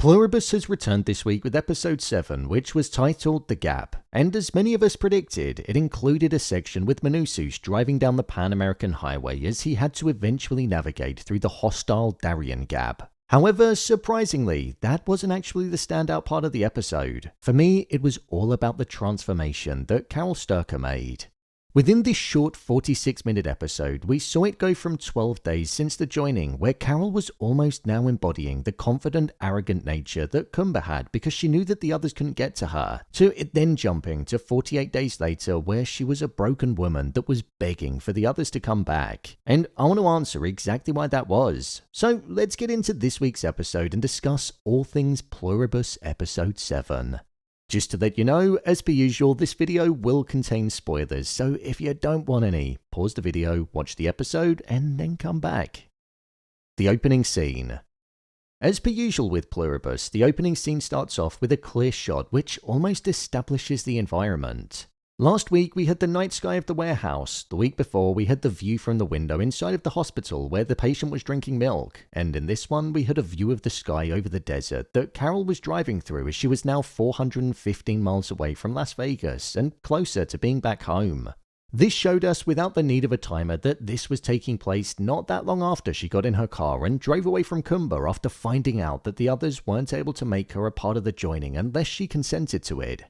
Pluribus has returned this week with episode 7, which was titled The Gap, and as many of us predicted, it included a section with Manousos driving down the Pan-American highway as he had to eventually navigate through the hostile Darien Gap. However, surprisingly, that wasn't actually the standout part of the episode. For me, it was all about the transformation that Carol Sturcker made. Within this short 46-minute episode, we saw it go from 12 days since the joining, where Carol was almost now embodying the confident, arrogant nature that Koumba had because she knew that the others couldn't get to her, to it then jumping to 48 days later where she was a broken woman that was begging for the others to come back. And I want to answer exactly why that was. So let's get into this week's episode and discuss all things Pluribus episode 7. Just to let you know, as per usual, this video will contain spoilers, so if you don't want any, pause the video, watch the episode, and then come back. The opening scene. As per usual with Pluribus, the opening scene starts off with a clear shot which almost establishes the environment. Last week we had the night sky of the warehouse, the week before we had the view from the window inside of the hospital where the patient was drinking milk, and in this one we had a view of the sky over the desert that Carol was driving through as she was now 415 miles away from Las Vegas and closer to being back home. This showed us without the need of a timer that this was taking place not that long after she got in her car and drove away from Koumba after finding out that the others weren't able to make her a part of the joining unless she consented to it.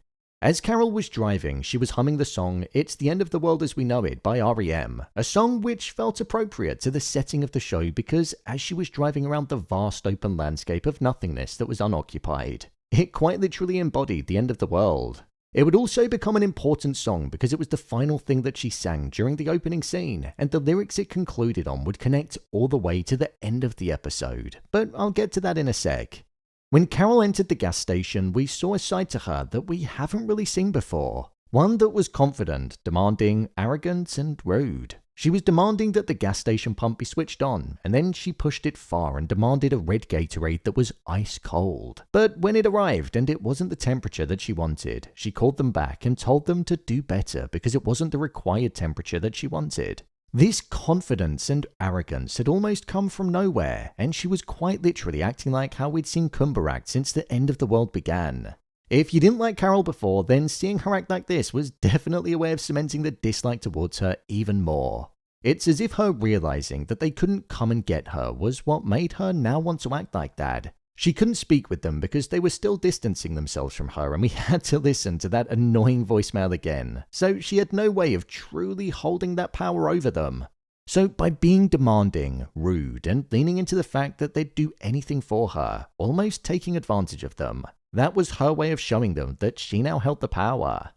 As Carol was driving, she was humming the song It's the End of the World as We Know It by REM, a song which felt appropriate to the setting of the show because as she was driving around the vast open landscape of nothingness that was unoccupied, it quite literally embodied the end of the world. It would also become an important song because it was the final thing that she sang during the opening scene, and the lyrics it concluded on would connect all the way to the end of the episode, but I'll get to that in a sec. When Carol entered the gas station, we saw a side to her that we haven't really seen before. One that was confident, demanding, arrogant, and rude. She was demanding that the gas station pump be switched on, and then she pushed it far and demanded a red Gatorade that was ice cold. But when it arrived and it wasn't the temperature that she wanted, she called them back and told them to do better because it wasn't the required temperature that she wanted. This confidence and arrogance had almost come from nowhere, and she was quite literally acting like how we'd seen Koumba act since the end of the world began. If you didn't like Carol before, then seeing her act like this was definitely a way of cementing the dislike towards her even more. It's as if her realizing that they couldn't come and get her was what made her now want to act like that. She couldn't speak with them because they were still distancing themselves from her and we had to listen to that annoying voicemail again, so she had no way of truly holding that power over them. So by being demanding, rude, and leaning into the fact that they'd do anything for her, almost taking advantage of them, that was her way of showing them that she now held the power.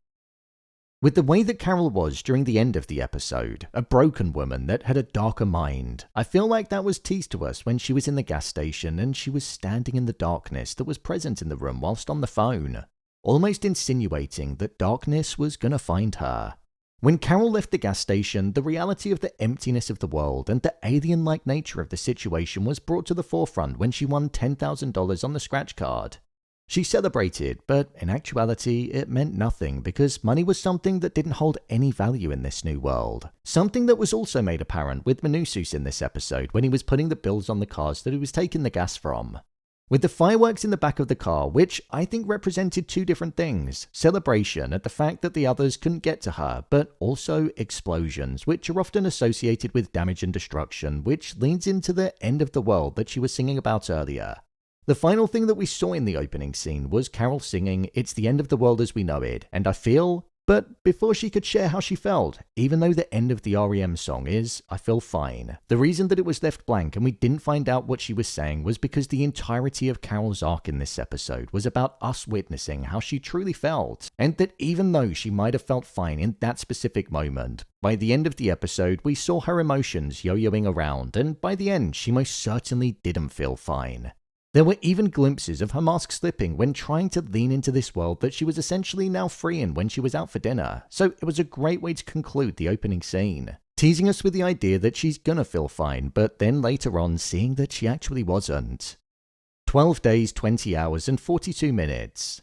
With the way that Carol was during the end of the episode, a broken woman that had a darker mind, I feel like that was teased to us when she was in the gas station and she was standing in the darkness that was present in the room whilst on the phone, almost insinuating that darkness was gonna find her. When Carol left the gas station, the reality of the emptiness of the world and the alien-like nature of the situation was brought to the forefront when she won $10,000 on the scratch card. She celebrated, but in actuality, it meant nothing because money was something that didn't hold any value in this new world. Something that was also made apparent with Manousos in this episode when he was putting the bills on the cars that he was taking the gas from. With the fireworks in the back of the car, which I think represented two different things. Celebration at the fact that the others couldn't get to her, but also explosions, which are often associated with damage and destruction, which leads into the end of the world that she was singing about earlier. The final thing that we saw in the opening scene was Carol singing It's the End of the World as We Know It, and I feel, but before she could share how she felt, even though the end of the REM song is I Feel Fine, the reason that it was left blank and we didn't find out what she was saying was because the entirety of Carol's arc in this episode was about us witnessing how she truly felt, and that even though she might have felt fine in that specific moment, by the end of the episode we saw her emotions yo-yoing around, and by the end she most certainly didn't feel fine. There were even glimpses of her mask slipping when trying to lean into this world that she was essentially now free in when she was out for dinner, so it was a great way to conclude the opening scene, teasing us with the idea that she's gonna feel fine, but then later on seeing that she actually wasn't. 12 days, 20 hours, and 42 minutes.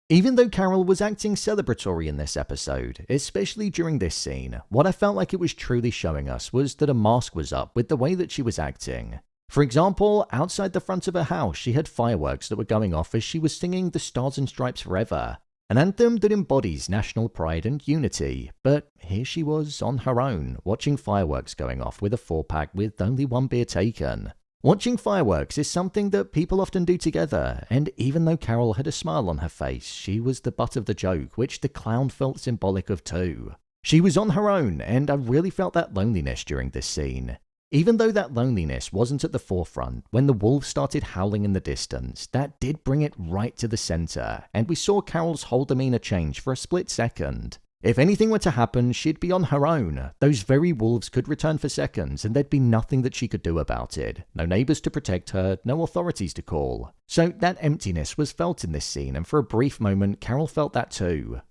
Even though Carol was acting celebratory in this episode, especially during this scene, what I felt like it was truly showing us was that a mask was up with the way that she was acting. For example, outside the front of her house, she had fireworks that were going off as she was singing The Stars and Stripes Forever, an anthem that embodies national pride and unity. But here she was on her own, watching fireworks going off with a 4-pack with only one beer taken. Watching fireworks is something that people often do together, and even though Carol had a smile on her face, she was the butt of the joke, which the clown felt symbolic of too. She was on her own, and I really felt that loneliness during this scene. Even though that loneliness wasn't at the forefront, when the wolves started howling in the distance, that did bring it right to the center, and we saw Carol's whole demeanor change for a split second. If anything were to happen, she'd be on her own. Those very wolves could return for seconds, and there'd be nothing that she could do about it. No neighbors to protect her, no authorities to call. So that emptiness was felt in this scene, and for a brief moment, Carol felt that too.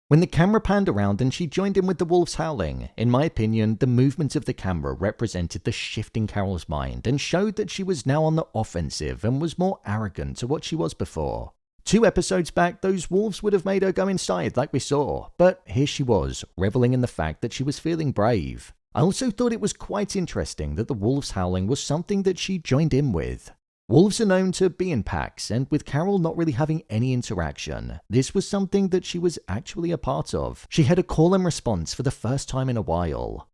When the camera panned around and she joined in with the wolves howling, in my opinion, the movement of the camera represented the shift in Carol's mind and showed that she was now on the offensive and was more arrogant to what she was before. 2 episodes back, those wolves would have made her go inside like we saw, but here she was, reveling in the fact that she was feeling brave. I also thought it was quite interesting that the wolves howling was something that she joined in with. Wolves are known to be in packs, and with Carol not really having any interaction, this was something that she was actually a part of. She had a call and response for the first time in a while.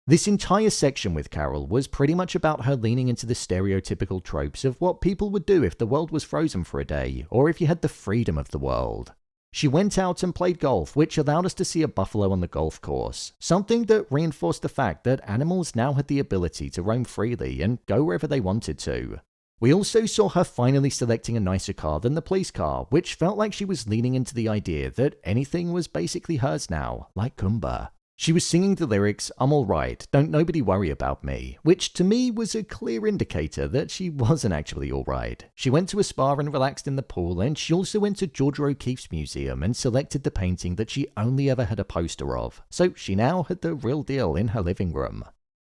This entire section with Carol was pretty much about her leaning into the stereotypical tropes of what people would do if the world was frozen for a day, or if you had the freedom of the world. She went out and played golf, which allowed us to see a buffalo on the golf course, something that reinforced the fact that animals now had the ability to roam freely and go wherever they wanted to. We also saw her finally selecting a nicer car than the police car, which felt like she was leaning into the idea that anything was basically hers now, like Koumba. She was singing the lyrics, "I'm alright, don't nobody worry about me," which to me was a clear indicator that she wasn't actually alright. She went to a spa and relaxed in the pool, and she also went to Georgia O'Keeffe's museum and selected the painting that she only ever had a poster of, so she now had the real deal in her living room.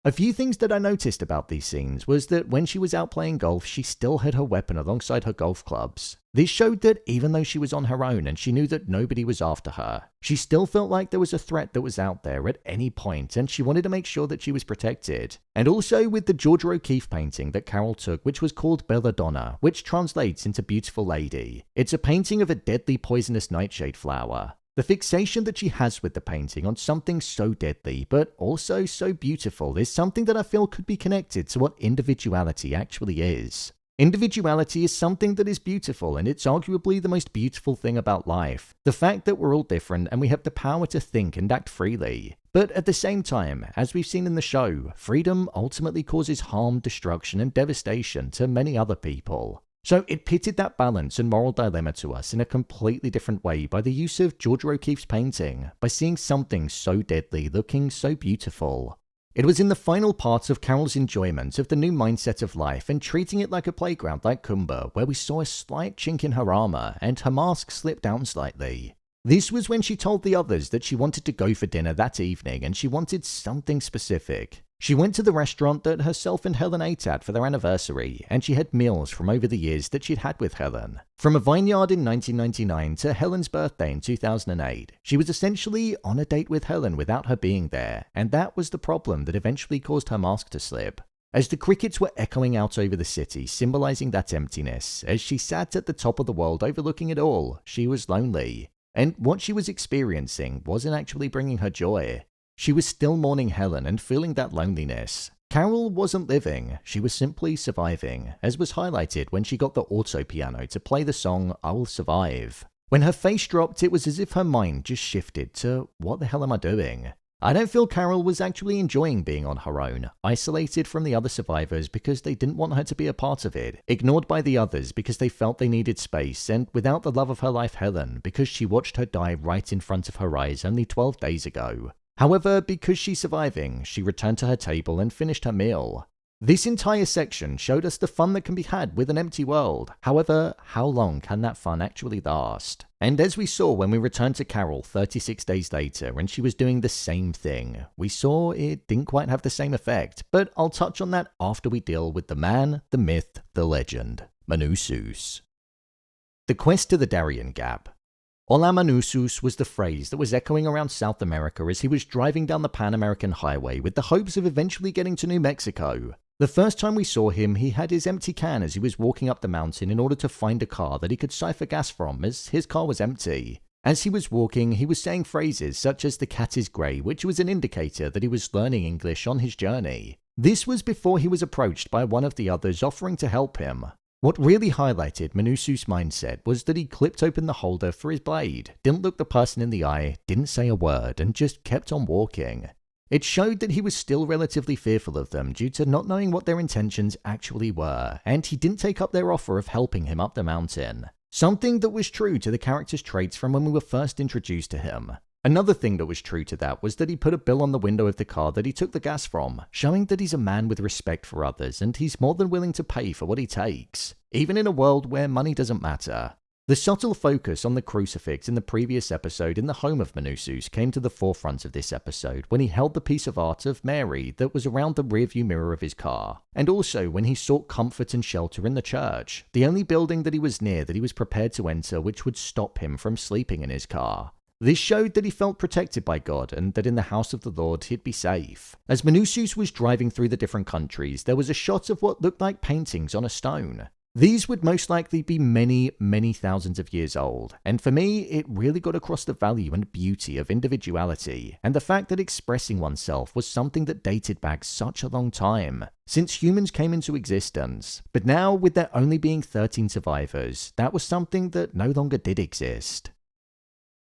A few things that I noticed about these scenes was that when she was out playing golf, she still had her weapon alongside her golf clubs. This showed that even though she was on her own and she knew that nobody was after her, she still felt like there was a threat that was out there at any point, and she wanted to make sure that she was protected. And also with the Georgia O'Keeffe painting that Carol took, which was called Belladonna, which translates into Beautiful Lady. It's a painting of a deadly poisonous nightshade flower. The fixation that she has with the painting on something so deadly, but also so beautiful, is something that I feel could be connected to what individuality actually is. Individuality is something that is beautiful, and it's arguably the most beautiful thing about life. The fact that we're all different and we have the power to think and act freely. But at the same time, as we've seen in the show, freedom ultimately causes harm, destruction, and devastation to many other people. So it pitted that balance and moral dilemma to us in a completely different way by the use of Georgia O'Keeffe's painting, by seeing something so deadly looking so beautiful. It was in the final parts of Carol's enjoyment of the new mindset of life and treating it like a playground like Koumba, where we saw a slight chink in her armor and her mask slipped down slightly. This was when she told the others that she wanted to go for dinner that evening and she wanted something specific. She went to the restaurant that herself and Helen ate at for their anniversary, and she had meals from over the years that she'd had with Helen. From a vineyard in 1999 to Helen's birthday in 2008, she was essentially on a date with Helen without her being there, and that was the problem that eventually caused her mask to slip. As the crickets were echoing out over the city, symbolizing that emptiness, as she sat at the top of the world overlooking it all, she was lonely. And what she was experiencing wasn't actually bringing her joy. She was still mourning Helen and feeling that loneliness. Carol wasn't living, she was simply surviving, as was highlighted when she got the auto piano to play the song "I Will Survive." When her face dropped, it was as if her mind just shifted to, what the hell am I doing? I don't feel Carol was actually enjoying being on her own, isolated from the other survivors because they didn't want her to be a part of it, ignored by the others because they felt they needed space, and without the love of her life Helen because she watched her die right in front of her eyes only 12 days ago. However, because she's surviving, she returned to her table and finished her meal. This entire section showed us the fun that can be had with an empty world. However, how long can that fun actually last? And as we saw when we returned to Carol 36 days later and she was doing the same thing, we saw it didn't quite have the same effect, but I'll touch on that after we deal with the man, the myth, the legend, Manousos. The quest to the Darien Gap. Hola Manousos was the phrase that was echoing around South America as he was driving down the Pan American Highway with the hopes of eventually getting to New Mexico. The first time we saw him, he had his empty can as he was walking up the mountain in order to find a car that he could siphon gas from, as his car was empty. As he was walking, he was saying phrases such as "the cat is grey," which was an indicator that he was learning English on his journey. This was before he was approached by one of the others offering to help him. What really highlighted Manousos' mindset was that he clipped open the holder for his blade, didn't look the person in the eye, didn't say a word, and just kept on walking. It showed that he was still relatively fearful of them due to not knowing what their intentions actually were, and he didn't take up their offer of helping him up the mountain. Something that was true to the character's traits from when we were first introduced to him. Another thing that was true to that was that he put a bill on the window of the car that he took the gas from, showing that he's a man with respect for others and he's more than willing to pay for what he takes, even in a world where money doesn't matter. The subtle focus on the crucifix in the previous episode in the home of Manousos came to the forefront of this episode when he held the piece of art of Mary that was around the rearview mirror of his car, and also when he sought comfort and shelter in the church, the only building that he was near that he was prepared to enter which would stop him from sleeping in his car. This showed that he felt protected by God and that in the house of the Lord he'd be safe. As Manousos was driving through the different countries, there was a shot of what looked like paintings on a stone. These would most likely be many, many thousands of years old, and for me, it really got across the value and beauty of individuality, and the fact that expressing oneself was something that dated back such a long time, since humans came into existence. But now, with there only being 13 survivors, that was something that no longer did exist.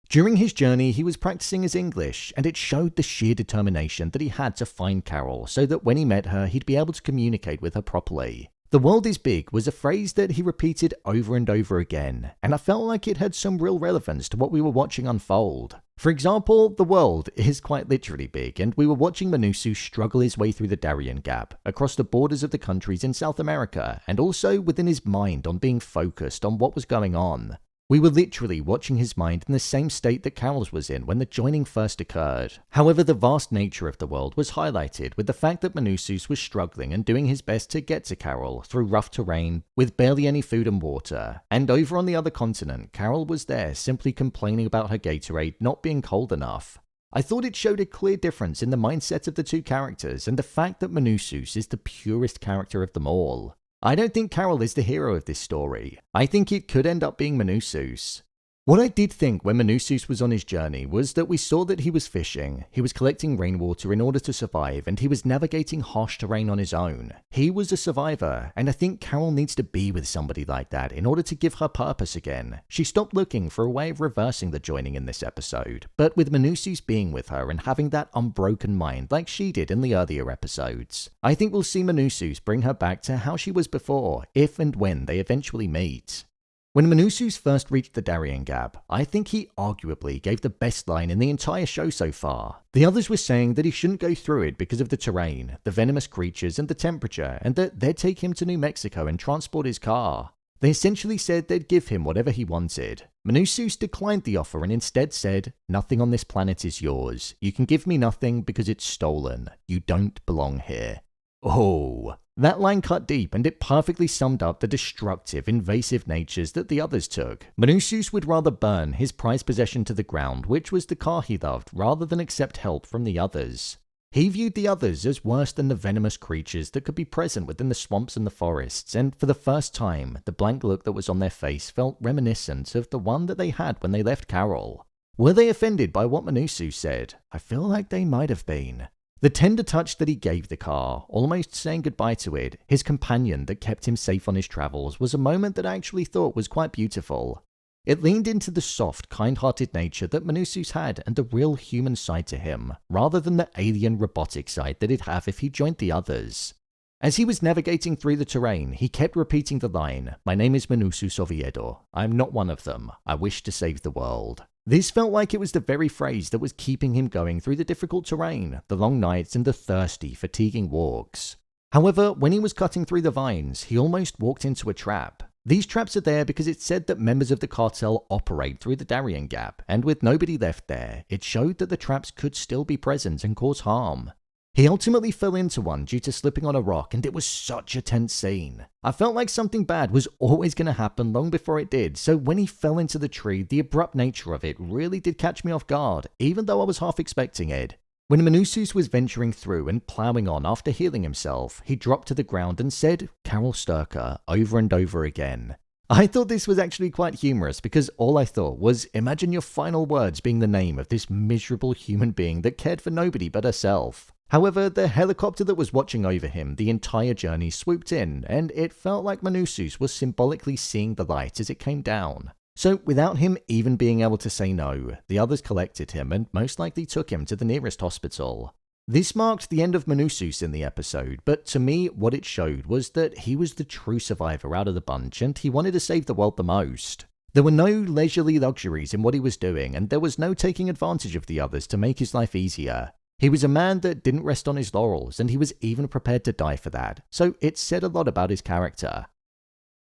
During his journey, he was practicing his English, and it showed the sheer determination that he had to find Carol so that when he met her, he'd be able to communicate with her properly. "The world is big" was a phrase that he repeated over and over again, and I felt like it had some real relevance to what we were watching unfold. For example, the world is quite literally big, and we were watching Manousos struggle his way through the Darien Gap, across the borders of the countries in South America, and also within his mind on being focused on what was going on. We were literally watching his mind in the same state that Carol's was in when the joining first occurred. However, the vast nature of the world was highlighted with the fact that Manousos was struggling and doing his best to get to Carol through rough terrain with barely any food and water. And over on the other continent, Carol was there simply complaining about her Gatorade not being cold enough. I thought it showed a clear difference in the mindset of the two characters and the fact that Manousos is the purest character of them all. I don't think Carol is the hero of this story. I think it could end up being Manousos. What I did think when Manousos was on his journey was that we saw that he was fishing, he was collecting rainwater in order to survive, and he was navigating harsh terrain on his own. He was a survivor, and I think Carol needs to be with somebody like that in order to give her purpose again. She stopped looking for a way of reversing the joining in this episode, but with Manousos being with her and having that unbroken mind like she did in the earlier episodes, I think we'll see Manousos bring her back to how she was before, if and when they eventually meet. When Manousos first reached the Darien Gap, I think he arguably gave the best line in the entire show so far. The others were saying that he shouldn't go through it because of the terrain, the venomous creatures, and the temperature, and that they'd take him to New Mexico and transport his car. They essentially said they'd give him whatever he wanted. Manousos declined the offer and instead said, "Nothing on this planet is yours. You can give me nothing because it's stolen. You don't belong here." Oh, that line cut deep, and it perfectly summed up the destructive, invasive natures that the others took. Manousos would rather burn his prized possession to the ground, which was the car he loved, rather than accept help from the others. He viewed the others as worse than the venomous creatures that could be present within the swamps and the forests, and for the first time, the blank look that was on their face felt reminiscent of the one that they had when they left Carol. Were they offended by what Manousos said? I feel like they might have been. The tender touch that he gave the car, almost saying goodbye to it, his companion that kept him safe on his travels, was a moment that I actually thought was quite beautiful. It leaned into the soft, kind-hearted nature that Manousos had and the real human side to him, rather than the alien robotic side that he'd have if he joined the others. As he was navigating through the terrain, he kept repeating the line, "My name is Manousos Oviedo. I'm not one of them. I wish to save the world." This felt like it was the very phrase that was keeping him going through the difficult terrain, the long nights, and the thirsty, fatiguing walks. However, when he was cutting through the vines, he almost walked into a trap. These traps are there because it said that members of the cartel operate through the Darien Gap, and with nobody left there, it showed that the traps could still be present and cause harm. He ultimately fell into one due to slipping on a rock, and it was such a tense scene. I felt like something bad was always going to happen long before it did, so when he fell into the tree, the abrupt nature of it really did catch me off guard, even though I was half expecting it. When Manousos was venturing through and ploughing on after healing himself, he dropped to the ground and said, "Carol Sturcker," over and over again. I thought this was actually quite humorous because all I thought was, imagine your final words being the name of this miserable human being that cared for nobody but herself. However, the helicopter that was watching over him the entire journey swooped in, and it felt like Manousos was symbolically seeing the light as it came down. So without him even being able to say no, the others collected him and most likely took him to the nearest hospital. This marked the end of Manousos in the episode, but to me what it showed was that he was the true survivor out of the bunch and he wanted to save the world the most. There were no leisurely luxuries in what he was doing, and there was no taking advantage of the others to make his life easier. He was a man that didn't rest on his laurels, and he was even prepared to die for that, so it said a lot about his character.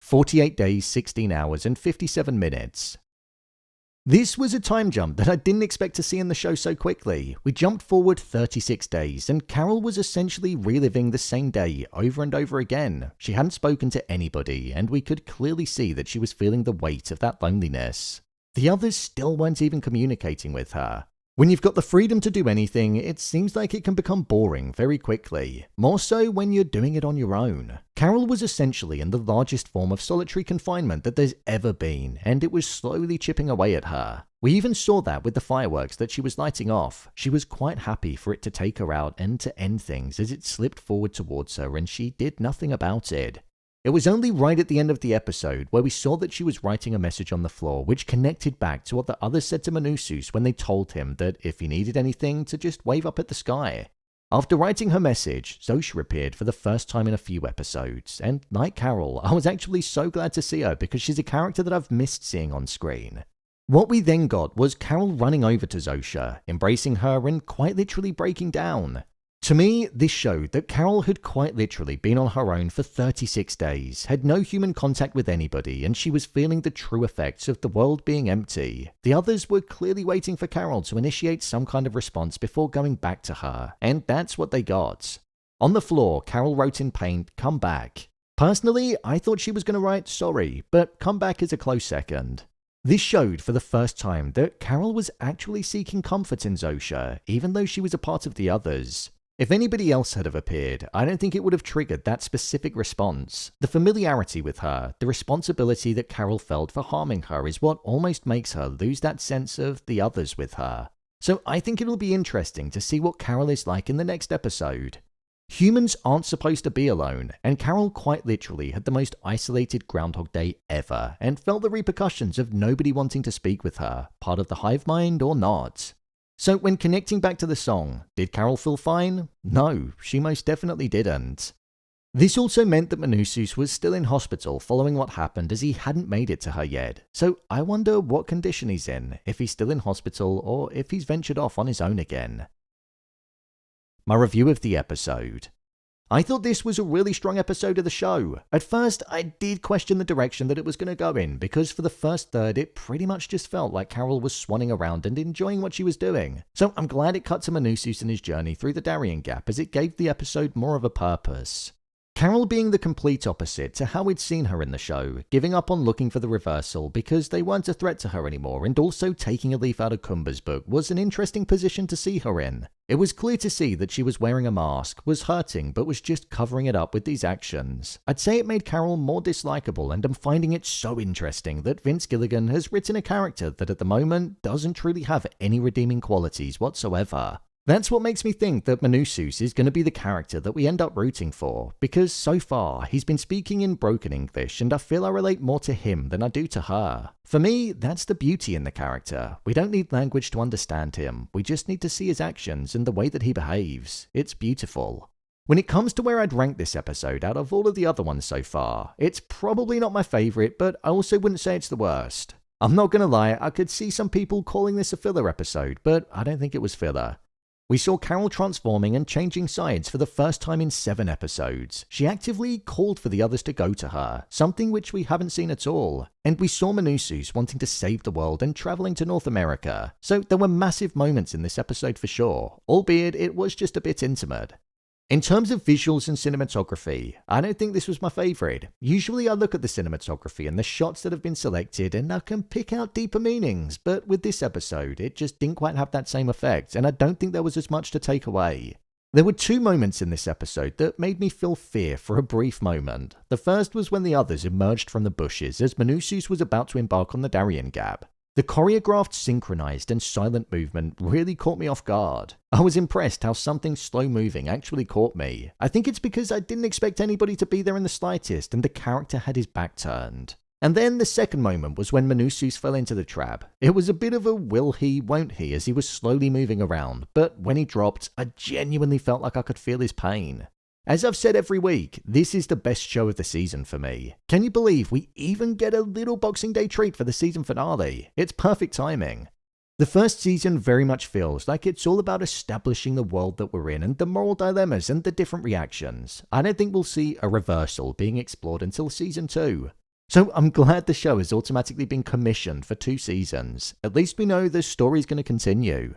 48 days, 16 hours, and 57 minutes. This was a time jump that I didn't expect to see in the show so quickly. We jumped forward 36 days, and Carol was essentially reliving the same day over and over again. She hadn't spoken to anybody, and we could clearly see that she was feeling the weight of that loneliness. The others still weren't even communicating with her. When you've got the freedom to do anything, it seems like it can become boring very quickly, more so when you're doing it on your own. Carol was essentially in the largest form of solitary confinement that there's ever been, and it was slowly chipping away at her. We even saw that with the fireworks that she was lighting off. She was quite happy for it to take her out and to end things as it slipped forward towards her, and she did nothing about it. It was only right at the end of the episode where we saw that she was writing a message on the floor which connected back to what the others said to Manousos when they told him that if he needed anything to just wave up at the sky. After writing her message, Zosia appeared for the first time in a few episodes, and like Carol, I was actually so glad to see her because she's a character that I've missed seeing on screen. What we then got was Carol running over to Zosia, embracing her and quite literally breaking down. To me, this showed that Carol had quite literally been on her own for 36 days, had no human contact with anybody, and she was feeling the true effects of the world being empty. The others were clearly waiting for Carol to initiate some kind of response before going back to her, and that's what they got. On the floor, Carol wrote in paint, "Come back." Personally, I thought she was going to write "sorry," but "come back" is a close second. This showed for the first time that Carol was actually seeking comfort in Zosia, even though she was a part of the others. If anybody else had have appeared, I don't think it would have triggered that specific response. The familiarity with her, the responsibility that Carol felt for harming her is what almost makes her lose that sense of the others with her. So I think it'll be interesting to see what Carol is like in the next episode. Humans aren't supposed to be alone, and Carol quite literally had the most isolated Groundhog Day ever, and felt the repercussions of nobody wanting to speak with her, part of the hive mind or not. So when connecting back to the song, did Carol feel fine? No, she most definitely didn't. This also meant that Manousos was still in hospital following what happened as he hadn't made it to her yet. So I wonder what condition he's in, if he's still in hospital or if he's ventured off on his own again. My review of the episode. I thought this was a really strong episode of the show. At first, I did question the direction that it was going to go in, because for the first third, it pretty much just felt like Carol was swanning around and enjoying what she was doing. So I'm glad it cut to Manousos and his journey through the Darien Gap, as it gave the episode more of a purpose. Carol being the complete opposite to how we'd seen her in the show, giving up on looking for the reversal because they weren't a threat to her anymore, and also taking a leaf out of Koumba's book was an interesting position to see her in. It was clear to see that she was wearing a mask, was hurting, but was just covering it up with these actions. I'd say it made Carol more dislikable, and I'm finding it so interesting that Vince Gilligan has written a character that at the moment doesn't truly have any redeeming qualities whatsoever. That's what makes me think that Manousos is going to be the character that we end up rooting for, because so far he's been speaking in broken English and I feel I relate more to him than I do to her. For me, that's the beauty in the character. We don't need language to understand him, we just need to see his actions and the way that he behaves. It's beautiful. When it comes to where I'd rank this episode out of all of the other ones so far, it's probably not my favourite, but I also wouldn't say it's the worst. I'm not going to lie, I could see some people calling this a filler episode, but I don't think it was filler. We saw Carol transforming and changing sides for the first time in 7 episodes. She actively called for the others to go to her, something which we haven't seen at all. And we saw Manousos wanting to save the world and travelling to North America. So there were massive moments in this episode for sure, albeit it was just a bit intimate. In terms of visuals and cinematography, I don't think this was my favourite. Usually I look at the cinematography and the shots that have been selected and I can pick out deeper meanings, but with this episode it just didn't quite have that same effect, and I don't think there was as much to take away. There were two moments in this episode that made me feel fear for a brief moment. The first was when the others emerged from the bushes as Manousos was about to embark on the Darien Gap. The choreographed, synchronized and silent movement really caught me off guard. I was impressed how something slow moving actually caught me. I think it's because I didn't expect anybody to be there in the slightest and the character had his back turned. And then the second moment was when Manousos fell into the trap. It was a bit of a will he, won't he as he was slowly moving around, but when he dropped, I genuinely felt like I could feel his pain. As I've said every week, this is the best show of the season for me. Can you believe we even get a little Boxing Day treat for the season finale? It's perfect timing. The first season very much feels like it's all about establishing the world that we're in and the moral dilemmas and the different reactions. I don't think we'll see a reversal being explored until season 2. So I'm glad the show has automatically been commissioned for 2 seasons. At least we know the story's going to continue.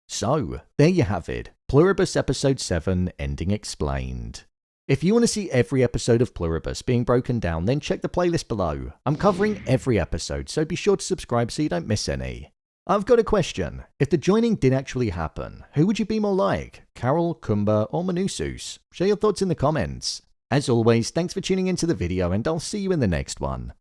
So, there you have it. Pluribus Episode 7, Ending Explained. If you want to see every episode of Pluribus being broken down, then check the playlist below. I'm covering every episode, so be sure to subscribe so you don't miss any. I've got a question. If the joining did actually happen, who would you be more like? Carol, Koumba, or Manousos? Share your thoughts in the comments. As always, thanks for tuning into the video and I'll see you in the next one.